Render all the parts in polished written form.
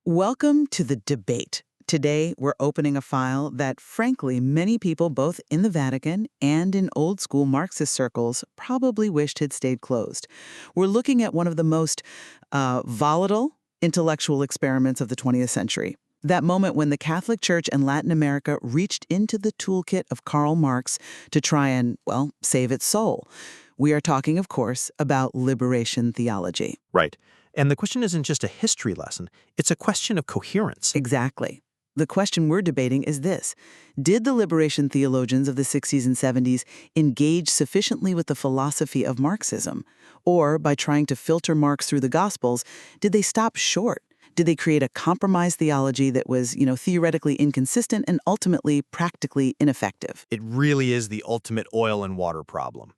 Welcome to the debate. Today, we're opening a file that, frankly, many people both in the Vatican and in old school Marxist circles probably wished had stayed closed. We're looking at one of the most volatile intellectual experiments of the 20th century. That moment when the Catholic Church and Latin America reached into the toolkit of Karl Marx to try and, well, save its soul. We are talking, of course, about liberation theology. Right. And the question isn't just a history lesson, it's a question of coherence. Exactly. The question we're debating is this. Did the liberation theologians of the 60s and 70s engage sufficiently with the philosophy of Marxism? Or, by trying to filter Marx through the Gospels, did they stop short? Did they create a compromise theology that was, theoretically inconsistent and ultimately practically ineffective? It really is the ultimate oil and water problem.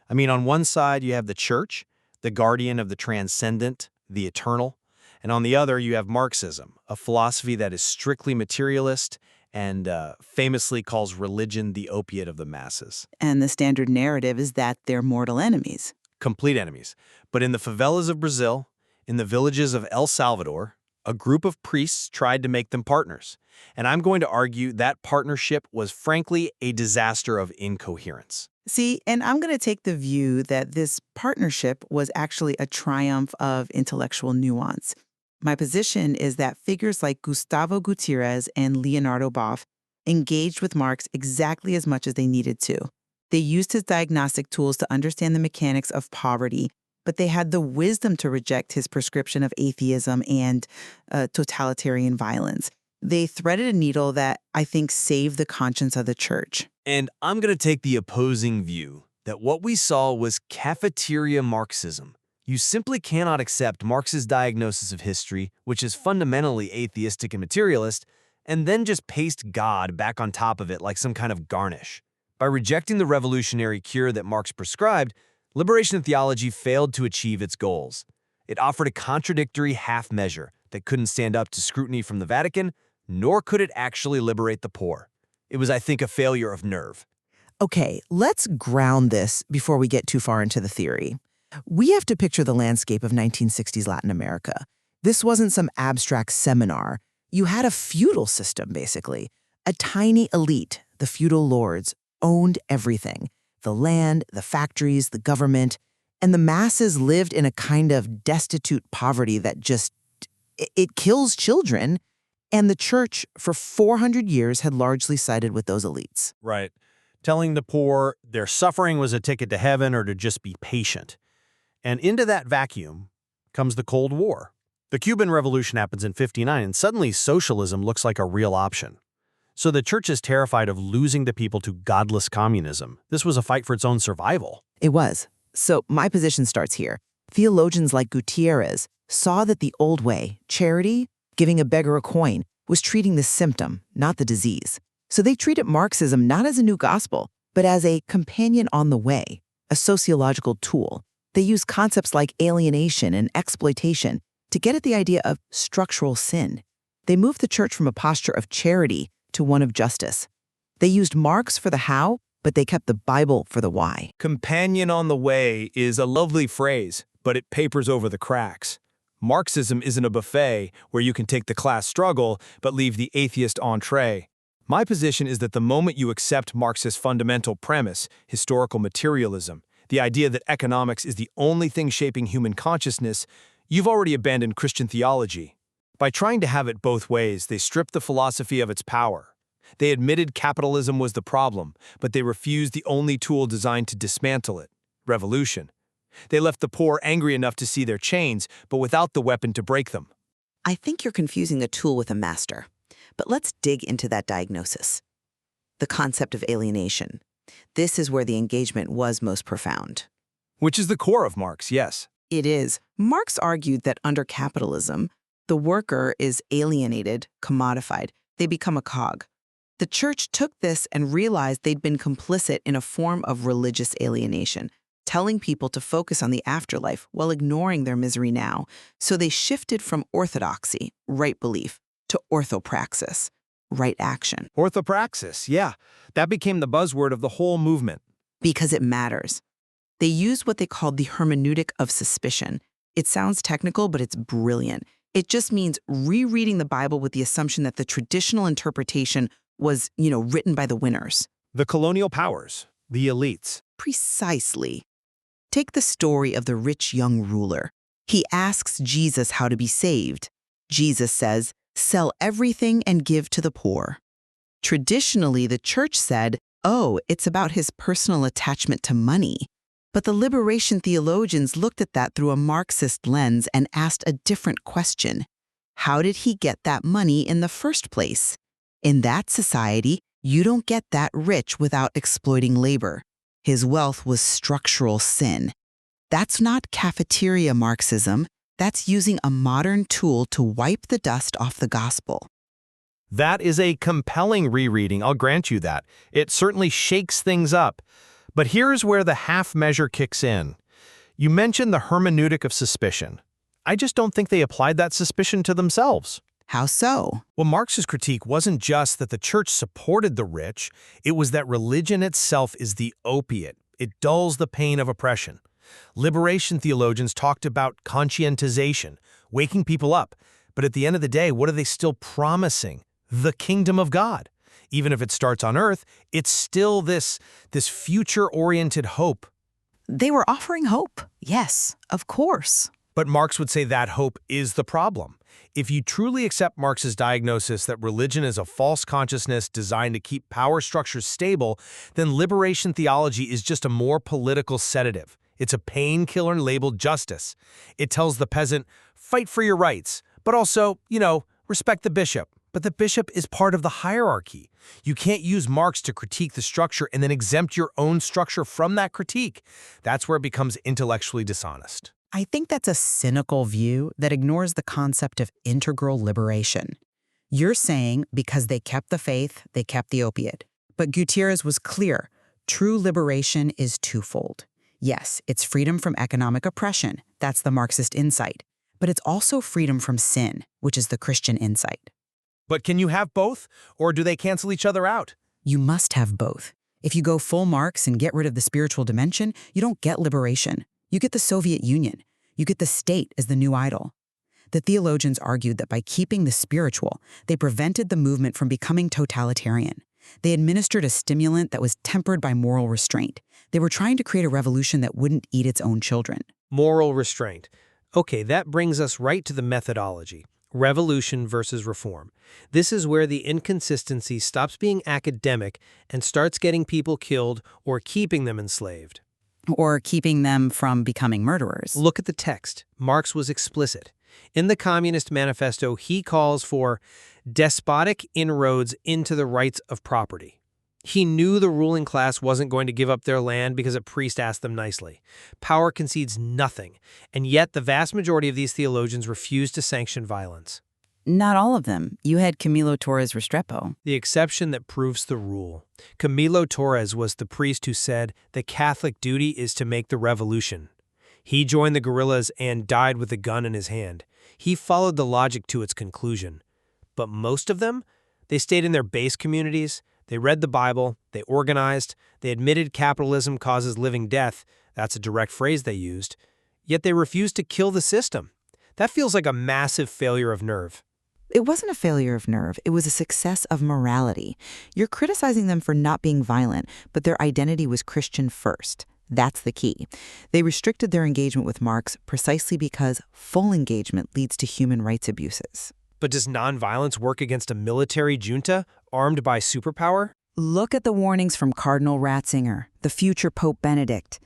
I mean, on one side, you have the church, the guardian of the transcendent, the eternal. And on the other, you have Marxism, a philosophy that is strictly materialist and famously calls religion the opiate of the masses. And the standard narrative is that they're mortal enemies. Complete enemies. But in the favelas of Brazil, in the villages of El Salvador, a group of priests tried to make them partners. And I'm going to argue that partnership was frankly a disaster of incoherence. See, and I'm going to take the view that this partnership was actually a triumph of intellectual nuance. My position is that figures like Gustavo Gutierrez and Leonardo Boff engaged with Marx exactly as much as they needed to. They used his diagnostic tools to understand the mechanics of poverty, but they had the wisdom to reject his prescription of atheism and totalitarian violence. They threaded a needle that I think saved the conscience of the church. And I'm going to take the opposing view that what we saw was cafeteria Marxism. You simply cannot accept Marx's diagnosis of history, which is fundamentally atheistic and materialist, and then just paste God back on top of it like some kind of garnish. By rejecting the revolutionary cure that Marx prescribed, liberation theology failed to achieve its goals. It offered a contradictory half measure that couldn't stand up to scrutiny from the Vatican, nor could it actually liberate the poor. It was, I think, a failure of nerve. Okay, let's ground this before we get too far into the theory. We have to picture the landscape of 1960s Latin America. This wasn't some abstract seminar. You had a feudal system, basically. A tiny elite, the feudal lords, owned everything. The land, the factories, the government. And the masses lived in a kind of destitute poverty that it kills children. And the church, for 400 years, had largely sided with those elites. Right. Telling the poor their suffering was a ticket to heaven or to just be patient. And into that vacuum comes the Cold War. The Cuban Revolution happens in '59, and suddenly socialism looks like a real option. So the church is terrified of losing the people to godless communism. This was a fight for its own survival. It was. So my position starts here. Theologians like Gutierrez saw that the old way, charity, giving a beggar a coin, was treating the symptom, not the disease. So they treated Marxism not as a new gospel, but as a companion on the way, a sociological tool. They used concepts like alienation and exploitation to get at the idea of structural sin. They moved the church from a posture of charity to one of justice. They used Marx for the how, but they kept the Bible for the why. Companion on the way is a lovely phrase, but it papers over the cracks. Marxism isn't a buffet where you can take the class struggle but leave the atheist entree. My position is that the moment you accept Marx's fundamental premise, historical materialism, the idea that economics is the only thing shaping human consciousness, you've already abandoned Christian theology. By trying to have it both ways, they stripped the philosophy of its power. They admitted capitalism was the problem, but they refused the only tool designed to dismantle it, revolution. They left the poor angry enough to see their chains, but without the weapon to break them. I think you're confusing a tool with a master. But let's dig into that diagnosis. The concept of alienation. This is where the engagement was most profound. Which is the core of Marx, yes. It is. Marx argued that under capitalism, the worker is alienated, commodified. They become a cog. The church took this and realized they'd been complicit in a form of religious alienation, telling people to focus on the afterlife while ignoring their misery now. So they shifted from orthodoxy, right belief, to orthopraxis, right action. Orthopraxis, yeah. That became the buzzword of the whole movement. Because it matters. They used what they called the hermeneutic of suspicion. It sounds technical, but it's brilliant. It just means rereading the Bible with the assumption that the traditional interpretation was, written by the winners. The colonial powers, the elites. Precisely. Take the story of the rich young ruler. He asks Jesus how to be saved. Jesus says, "Sell everything and give to the poor." Traditionally, the church said, "Oh, it's about his personal attachment to money." But the liberation theologians looked at that through a Marxist lens and asked a different question. How did he get that money in the first place? In that society, you don't get that rich without exploiting labor. His wealth was structural sin. That's not cafeteria Marxism. That's using a modern tool to wipe the dust off the gospel. That is a compelling rereading, I'll grant you that. It certainly shakes things up. But here's where the half measure kicks in. You mentioned the hermeneutic of suspicion. I just don't think they applied that suspicion to themselves. How so? Well, Marx's critique wasn't just that the church supported the rich, it was that religion itself is the opiate. It dulls the pain of oppression. Liberation theologians talked about conscientization, waking people up. But at the end of the day, what are they still promising? The kingdom of God. Even if it starts on earth, it's still this future-oriented hope. They were offering hope. Yes, of course. But Marx would say that hope is the problem. If you truly accept Marx's diagnosis that religion is a false consciousness designed to keep power structures stable, then liberation theology is just a more political sedative. It's a painkiller labeled justice. It tells the peasant, fight for your rights, but also, respect the bishop. But the bishop is part of the hierarchy. You can't use Marx to critique the structure and then exempt your own structure from that critique. That's where it becomes intellectually dishonest. I think that's a cynical view that ignores the concept of integral liberation. You're saying because they kept the faith, they kept the opiate. But Gutierrez was clear. True liberation is twofold. Yes, it's freedom from economic oppression. That's the Marxist insight. But it's also freedom from sin, which is the Christian insight. But can you have both, or do they cancel each other out? You must have both. If you go full Marx and get rid of the spiritual dimension, you don't get liberation. You get the Soviet Union. You get the state as the new idol. The theologians argued that by keeping the spiritual, they prevented the movement from becoming totalitarian. They administered a stimulant that was tempered by moral restraint. They were trying to create a revolution that wouldn't eat its own children. Moral restraint. Okay, that brings us right to the methodology. Revolution versus reform. This is where the inconsistency stops being academic and starts getting people killed or keeping them enslaved. Or keeping them from becoming murderers. Look at the text. Marx was explicit. In the Communist Manifesto, he calls for despotic inroads into the rights of property. He knew the ruling class wasn't going to give up their land because a priest asked them nicely. Power concedes nothing, and yet the vast majority of these theologians refuse to sanction violence. Not all of them. You had Camilo Torres Restrepo. The exception that proves the rule. Camilo Torres was the priest who said the Catholic duty is to make the revolution. He joined the guerrillas and died with a gun in his hand. He followed the logic to its conclusion. But most of them, they stayed in their base communities. They read the Bible, they organized, they admitted capitalism causes living death. That's a direct phrase they used. Yet they refused to kill the system. That feels like a massive failure of nerve. It wasn't a failure of nerve. It was a success of morality. You're criticizing them for not being violent, but their identity was Christian first. That's the key. They restricted their engagement with Marx precisely because full engagement leads to human rights abuses. But does nonviolence work against a military junta armed by superpower? Look at the warnings from Cardinal Ratzinger, the future Pope Benedict.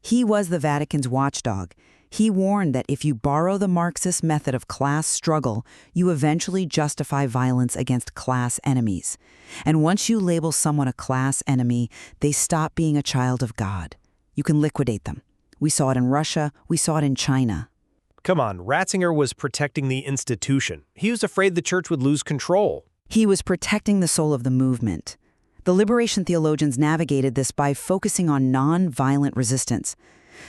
He was the Vatican's watchdog. He warned that if you borrow the Marxist method of class struggle, you eventually justify violence against class enemies. And once you label someone a class enemy, they stop being a child of God. You can liquidate them. We saw it in Russia. We saw it in China. Come on, Ratzinger was protecting the institution. He was afraid the church would lose control. He was protecting the soul of the movement. The liberation theologians navigated this by focusing on non-violent resistance.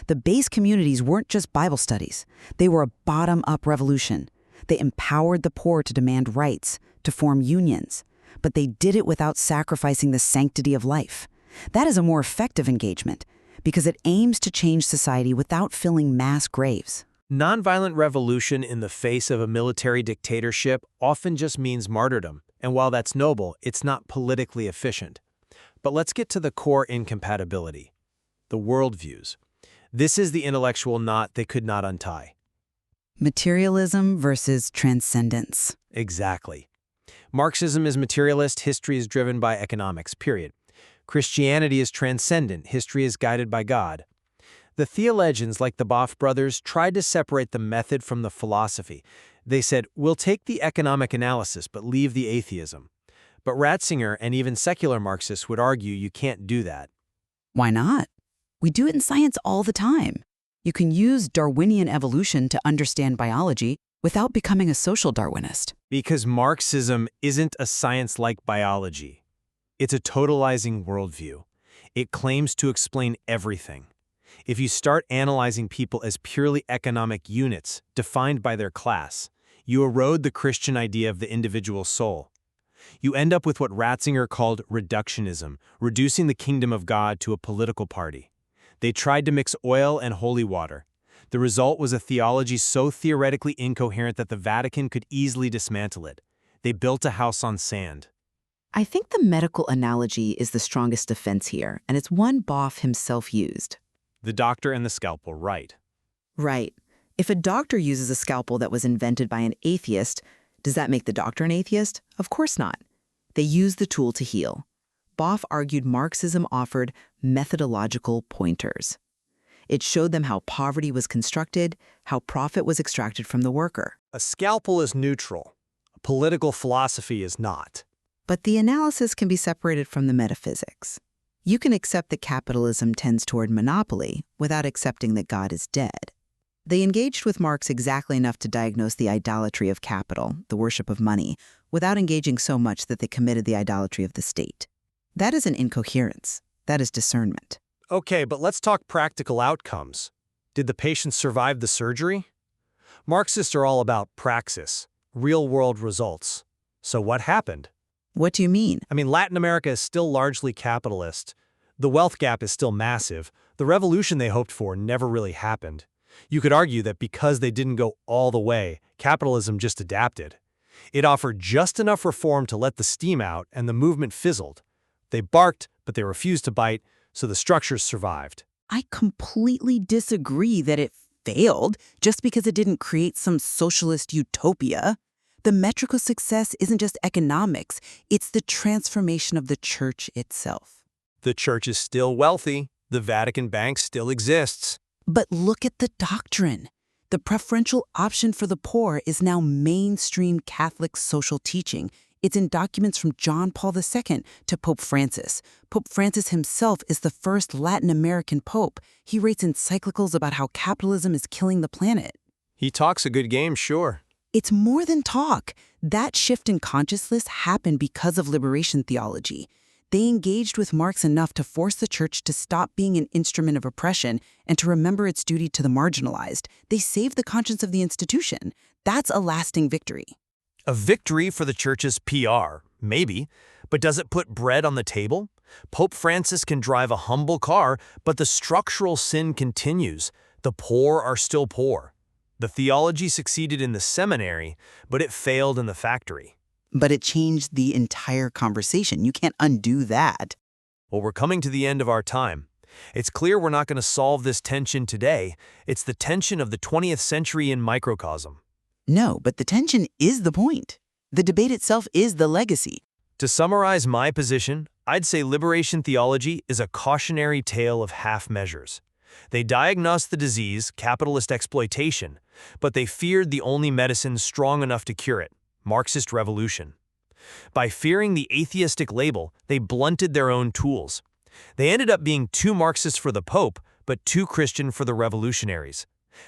The base communities weren't just Bible studies. They were a bottom-up revolution. They empowered the poor to demand rights, to form unions. But they did it without sacrificing the sanctity of life. That is a more effective engagement, because it aims to change society without filling mass graves. Nonviolent revolution in the face of a military dictatorship often just means martyrdom, and while that's noble, it's not politically efficient. But let's get to the core incompatibility: the worldviews. This is the intellectual knot they could not untie. Materialism versus transcendence. Exactly. Marxism is materialist, history is driven by economics, period. Christianity is transcendent, history is guided by God. The theologians, like the Boff brothers, tried to separate the method from the philosophy. They said, we'll take the economic analysis, but leave the atheism. But Ratzinger and even secular Marxists would argue you can't do that. Why not? We do it in science all the time. You can use Darwinian evolution to understand biology without becoming a social Darwinist. Because Marxism isn't a science like biology. It's a totalizing worldview. It claims to explain everything. If you start analyzing people as purely economic units, defined by their class, you erode the Christian idea of the individual soul. You end up with what Ratzinger called reductionism, reducing the kingdom of God to a political party. They tried to mix oil and holy water. The result was a theology so theoretically incoherent that the Vatican could easily dismantle it. They built a house on sand. I think the medical analogy is the strongest defense here, and it's one Boff himself used. The doctor and the scalpel, right. Right. If a doctor uses a scalpel that was invented by an atheist, does that make the doctor an atheist? Of course not. They used the tool to heal. Boff argued Marxism offered methodological pointers. It showed them how poverty was constructed, how profit was extracted from the worker. A scalpel is neutral. A political philosophy is not. But the analysis can be separated from the metaphysics. You can accept that capitalism tends toward monopoly without accepting that God is dead. They engaged with Marx exactly enough to diagnose the idolatry of capital, the worship of money, without engaging so much that they committed the idolatry of the state. That is an incoherence. That is discernment. Okay, but let's talk practical outcomes. Did the patient survive the surgery? Marxists are all about praxis, real-world results. So what happened? What do you mean? Latin America is still largely capitalist. The wealth gap is still massive. The revolution they hoped for never really happened. You could argue that because they didn't go all the way, capitalism just adapted. It offered just enough reform to let the steam out, and the movement fizzled. They barked, but they refused to bite, so the structures survived. I completely disagree that it failed just because it didn't create some socialist utopia. The metric of success isn't just economics, it's the transformation of the church itself. The church is still wealthy. The Vatican Bank still exists. But look at the doctrine. The preferential option for the poor is now mainstream Catholic social teaching. It's in documents from John Paul II to Pope Francis. Pope Francis himself is the first Latin American pope. He writes encyclicals about how capitalism is killing the planet. He talks a good game, sure. It's more than talk. That shift in consciousness happened because of liberation theology. They engaged with Marx enough to force the church to stop being an instrument of oppression and to remember its duty to the marginalized. They saved the conscience of the institution. That's a lasting victory. A victory for the church's PR, maybe, but does it put bread on the table? Pope Francis can drive a humble car, but the structural sin continues. The poor are still poor. The theology succeeded in the seminary, but it failed in the factory. But it changed the entire conversation. You can't undo that. Well, we're coming to the end of our time. It's clear we're not going to solve this tension today. It's the tension of the 20th century in microcosm. No, but the tension is the point. The debate itself is the legacy. To summarize my position, I'd say liberation theology is a cautionary tale of half measures. They diagnosed the disease, capitalist exploitation, but they feared the only medicine strong enough to cure it: Marxist revolution. By fearing the atheistic label, they blunted their own tools. They ended up being too Marxist for the Pope, but too Christian for the revolutionaries.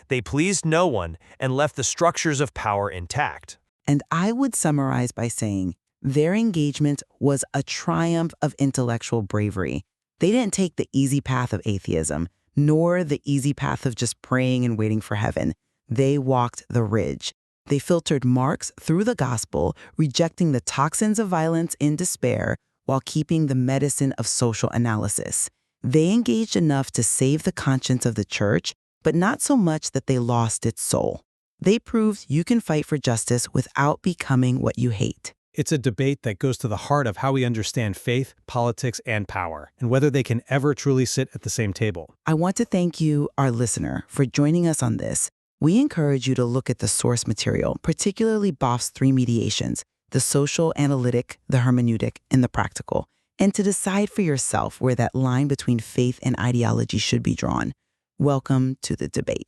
They pleased no one and left the structures of power intact. And I would summarize by saying their engagement was a triumph of intellectual bravery. They didn't take the easy path of atheism, nor the easy path of just praying and waiting for heaven. They walked the ridge. They filtered Marx through the gospel, rejecting the toxins of violence in despair while keeping the medicine of social analysis. They engaged enough to save the conscience of the church, but not so much that they lost its soul. They proved you can fight for justice without becoming what you hate. It's a debate that goes to the heart of how we understand faith, politics, and power, and whether they can ever truly sit at the same table. I want to thank you, our listener, for joining us on this. We encourage you to look at the source material, particularly Boff's 3 mediations, the social, analytic, the hermeneutic, and the practical, and to decide for yourself where that line between faith and ideology should be drawn. Welcome to the debate.